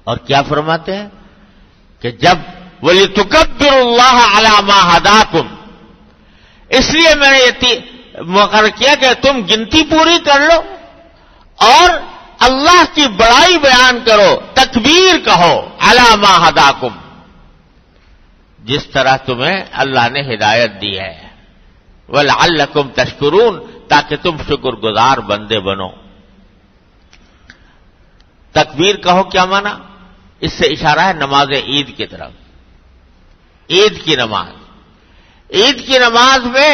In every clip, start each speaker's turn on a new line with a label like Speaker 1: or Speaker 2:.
Speaker 1: اور کیا فرماتے ہیں کہ جب وَلِتُكَبِّرُوا اللَّهَ عَلَى مَا هَدَاكُمْ، اس لیے میں نے یہ مقرر کیا کہ تم گنتی پوری کر لو اور اللہ کی بڑائی بیان کرو، تکبیر کہو، عَلَى مَا هَدَاكُمْ، جس طرح تمہیں اللہ نے ہدایت دی ہے، وَلَعَلَّكُمْ تَشْكُرُونَ، تاکہ تم شکر گزار بندے بنو۔ تکبیر کہو کیا معنی؟ اس سے اشارہ ہے نماز عید کی طرف۔ عید کی نماز، عید کی نماز میں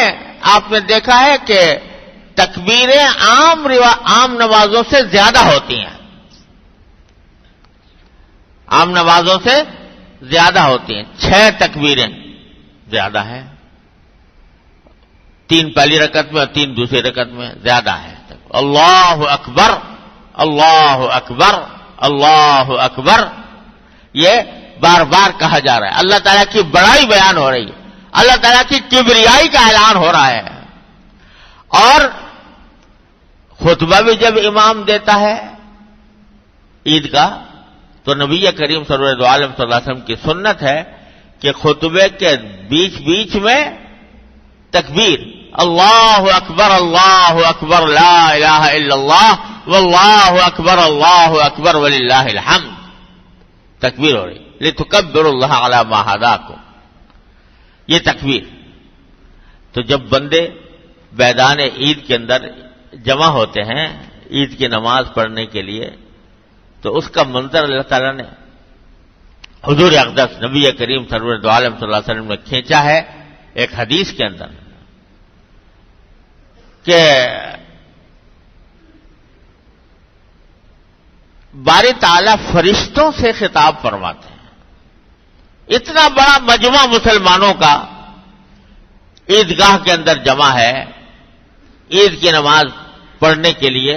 Speaker 1: آپ نے دیکھا ہے کہ تکبیریں عام نمازوں سے زیادہ ہوتی ہیں، عام نمازوں سے زیادہ ہوتی ہیں، 6 تکبیریں زیادہ ہیں، 3 پہلی رکعت میں اور 3 دوسری رکعت میں زیادہ ہے۔ اللہ اکبر، اللہ اکبر، اللہ اکبر، یہ بار بار کہا جا رہا ہے، اللہ تعالیٰ کی بڑائی بیان ہو رہی ہے، اللہ تعالیٰ کی کبریائی کا اعلان ہو رہا ہے۔ اور خطبہ بھی جب امام دیتا ہے عید کا تو نبی کریم صلی اللہ علیہ وسلم کی سنت ہے کہ خطبے کے بیچ بیچ میں تکبیر، اللہ اکبر، اللہ اکبر، لا الہ الا اللہ، واللہ اکبر، اللہ اکبر وللہ الحمد، تکبیر ہو رہی، لِتُكَبِّرُوا اللَّهَ عَلَى مَا هَدَاكُمْ، یہ تکبیر۔ تو جب بندے میدان عید کے اندر جمع ہوتے ہیں عید کی نماز پڑھنے کے لیے تو اس کا منظر اللہ تعالیٰ نے حضور اقدس نبی کریم صلی اللہ علیہ وسلم نے کھینچا ہے ایک حدیث کے اندر کہ باری تعالیٰ فرشتوں سے خطاب فرماتے ہیں، اتنا بڑا مجمع مسلمانوں کا عیدگاہ کے اندر جمع ہے عید کی نماز پڑھنے کے لیے،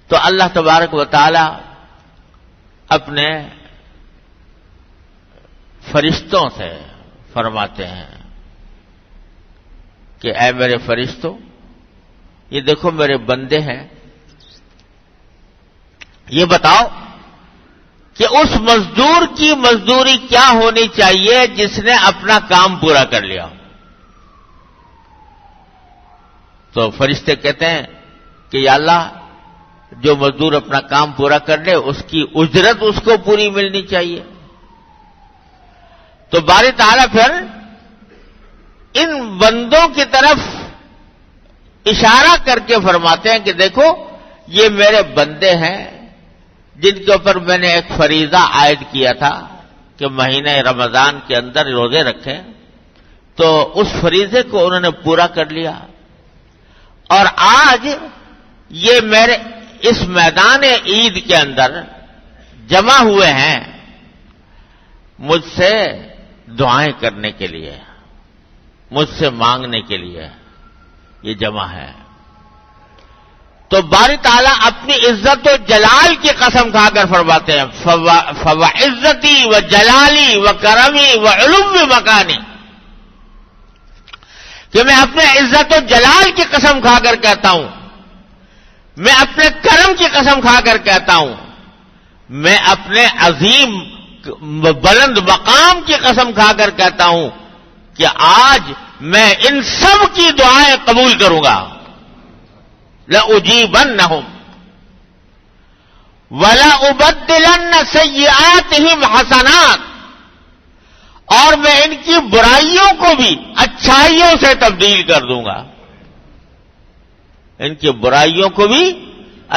Speaker 1: تو اللہ تبارک و تعالی اپنے فرشتوں سے فرماتے ہیں کہ اے میرے فرشتوں، یہ دیکھو میرے بندے ہیں، یہ بتاؤ کہ اس مزدور کی مزدوری کیا ہونی چاہیے جس نے اپنا کام پورا کر لیا۔ تو فرشتے کہتے ہیں کہ یا اللہ، جو مزدور اپنا کام پورا کر لے اس کی اجرت اس کو پوری ملنی چاہیے۔ تو باری تعالیٰ پھر ان بندوں کی طرف اشارہ کر کے فرماتے ہیں کہ دیکھو یہ میرے بندے ہیں جن کے اوپر میں نے ایک فریضہ عائد کیا تھا کہ مہینہ رمضان کے اندر روزے رکھیں، تو اس فریضے کو انہوں نے پورا کر لیا، اور آج یہ میرے اس میدان عید کے اندر جمع ہوئے ہیں مجھ سے دعائیں کرنے کے لیے، مجھ سے مانگنے کے لیے یہ جمع ہے۔ تو باری تعالیٰ اپنی عزت و جلال کی قسم کھا کر فرماتے ہیں فَوَعِزَّتِي وَجَلَالِي وَكَرَمِي وَعُلُوِّ مَكَانِي، کہ میں اپنے عزت و جلال کی قسم کھا کر کہتا ہوں، میں اپنے کرم کی قسم کھا کر کہتا ہوں، میں اپنے عظیم بلند مقام کی قسم کھا کر کہتا ہوں کہ آج میں ان سب کی دعائیں قبول کروں گا، لَأُجِيبَنَّهُمْ وَلَأُبَدِّلَنَّ سَيِّئَاتِهِمْ حَسَنَاتٍ، اور میں ان کی برائیوں کو بھی اچھائیوں سے تبدیل کر دوں گا، ان کی برائیوں کو بھی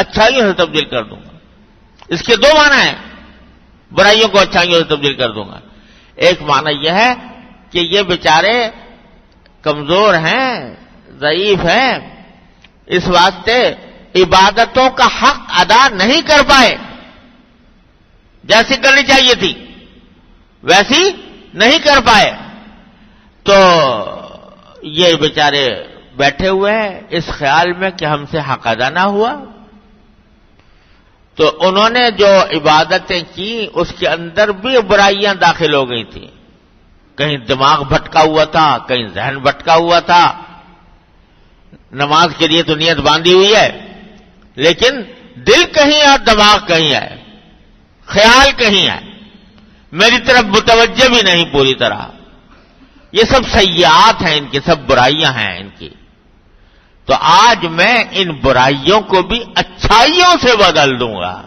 Speaker 1: اچھائیوں سے تبدیل کر دوں گا۔ اس کے دو معنی ہیں، برائیوں کو اچھائیوں سے تبدیل کر دوں گا۔ ایک معنی یہ ہے کہ یہ بیچارے کمزور ہیں، ضعیف ہیں، اس واسطے عبادتوں کا حق ادا نہیں کر پائے، جیسی کرنی چاہیے تھی ویسی نہیں کر پائے، تو یہ بیچارے بیٹھے ہوئے ہیں اس خیال میں کہ ہم سے حق ادا نہ ہوا، تو انہوں نے جو عبادتیں کی اس کے اندر بھی برائیاں داخل ہو گئی تھیں، کہیں دماغ بھٹکا ہوا تھا، کہیں ذہن بھٹکا ہوا تھا، نماز کے لیے تو نیت باندھی ہوئی ہے لیکن دل کہیں اور دماغ کہیں ہے، خیال کہیں ہے، میری طرف متوجہ بھی نہیں پوری طرح. یہ سب سیئات ہیں ان کی، سب برائیاں ہیں ان کی. تو آج میں ان برائیوں کو بھی اچھائیوں سے بدل دوں گا،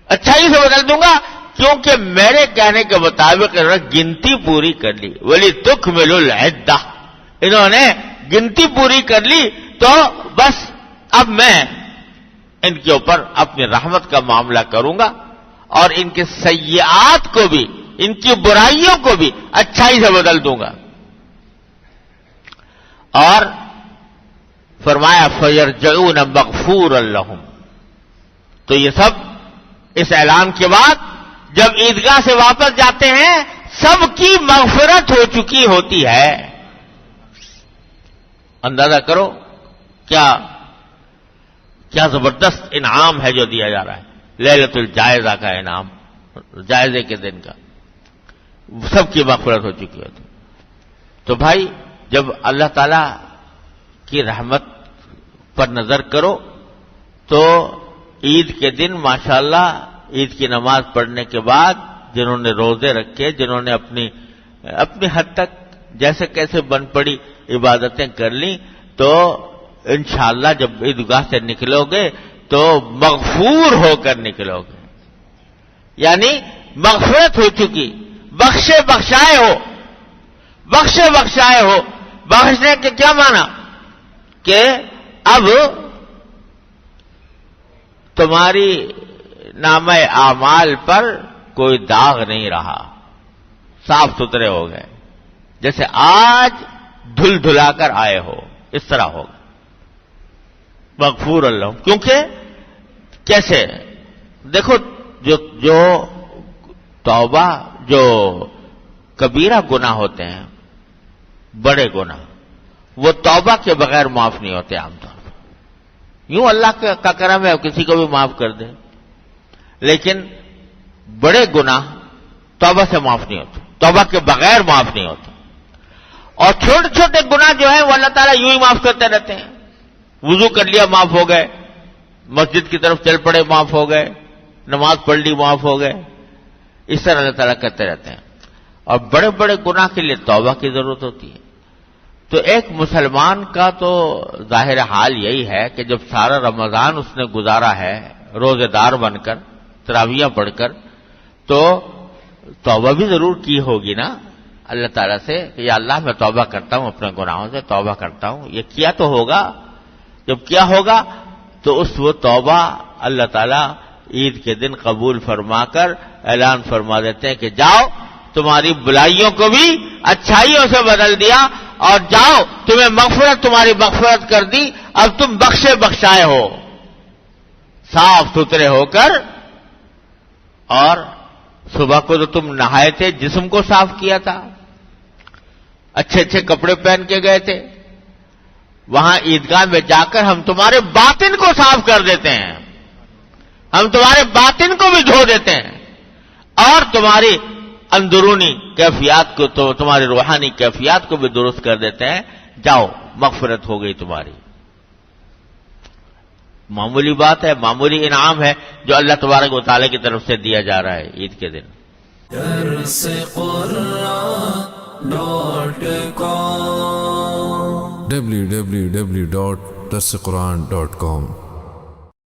Speaker 1: اچھائی سے بدل دوں گا، کیونکہ میرے کہنے کے مطابق گنتی پوری کر لی. وَلِتُكْمِلُوا الْعِدَّةَ، انہوں نے گنتی پوری کر لی، تو بس اب میں ان کے اوپر اپنی رحمت کا معاملہ کروں گا اور ان کے سیئات کو بھی، ان کی برائیوں کو بھی اچھائی سے بدل دوں گا. اور فرمایا فَيَرْجَعُونَ مَغْفُورًا لَهُمْ. تو یہ سب اس اعلان کے بعد جب عیدگاہ سے واپس جاتے ہیں سب کی مغفرت ہو چکی ہوتی ہے. اندازہ کرو کیا زبردست انعام ہے جو دیا جا رہا ہے، لیلۃ الجائزہ کا انعام، جائزے کے دن کا، سب کی مغفرت ہو چکی ہوتی. تو بھائی جب اللہ تعالی کی رحمت پر نظر کرو تو عید کے دن ماشاءاللہ عید کی نماز پڑھنے کے بعد جنہوں نے روزے رکھے، جنہوں نے اپنی حد تک جیسے کیسے بن پڑی عبادتیں کر لی، تو انشاءاللہ جب عیدگاہ سے نکلو گے تو مغفور ہو کر نکلو گے، یعنی مغفرت ہو چکی، بخشے بخشائے ہو. بخشنے کے کیا معنی کہ اب تمہاری نامہ اعمال پر کوئی داغ نہیں رہا، صاف ستھرے ہو گئے، جیسے آج دھل دھلا کر آئے ہو اس طرح ہوگا. مغفور اللہ، کیونکہ کیسے دیکھو جو توبہ، جو کبیرہ گناہ ہوتے ہیں، بڑے گناہ، وہ توبہ کے بغیر معاف نہیں ہوتے عام طور پر. یوں اللہ کا کرم ہے کسی کو بھی معاف کر دے، لیکن بڑے گناہ توبہ سے معاف نہیں ہوتے، توبہ کے بغیر معاف نہیں ہوتے. اور چھوٹے چھوٹے گناہ جو ہیں وہ اللہ تعالیٰ یوں ہی معاف کرتے رہتے ہیں. وضو کر لیا معاف ہو گئے، مسجد کی طرف چل پڑے معاف ہو گئے، نماز پڑھ لی معاف ہو گئے، اس طرح اللہ تعالیٰ کرتے رہتے ہیں. اور بڑے بڑے گناہ کے لیے توبہ کی ضرورت ہوتی ہے. تو ایک مسلمان کا تو ظاہر حال یہی ہے کہ جب سارا رمضان اس نے گزارا ہے روزے دار بن کر، تراویح پڑھ کر، تو توبہ بھی ضرور کی ہوگی نا اللہ تعالیٰ سے کہ یا اللہ میں توبہ کرتا ہوں، اپنے گناہوں سے توبہ کرتا ہوں. یہ کیا تو ہوگا، جب کیا ہوگا تو وہ توبہ اللہ تعالیٰ عید کے دن قبول فرما کر اعلان فرما دیتے ہیں کہ جاؤ تمہاری بلائیوں کو بھی اچھائیوں سے بدل دیا، اور جاؤ تمہیں تمہاری مغفرت کر دی، اب تم بخشے بخشائے ہو، صاف ستھرے ہو کر. اور صبح کو تو تم نہائے تھے، جسم کو صاف کیا تھا، اچھے اچھے کپڑے پہن کے گئے تھے، وہاں عیدگاہ میں جا کر ہم تمہارے باطن کو صاف کر دیتے ہیں، ہم تمہارے باطن کو بھی دھو دیتے ہیں، اور تمہاری اندرونی کیفیات کو، تو تمہاری روحانی کیفیات کو بھی درست کر دیتے ہیں. جاؤ مغفرت ہو گئی تمہاری. معمولی بات ہے، معمولی انعام ہے جو اللہ تبارک و تعالی کی طرف سے دیا جا رہا ہے عید کے دن.
Speaker 2: www.darsequran.com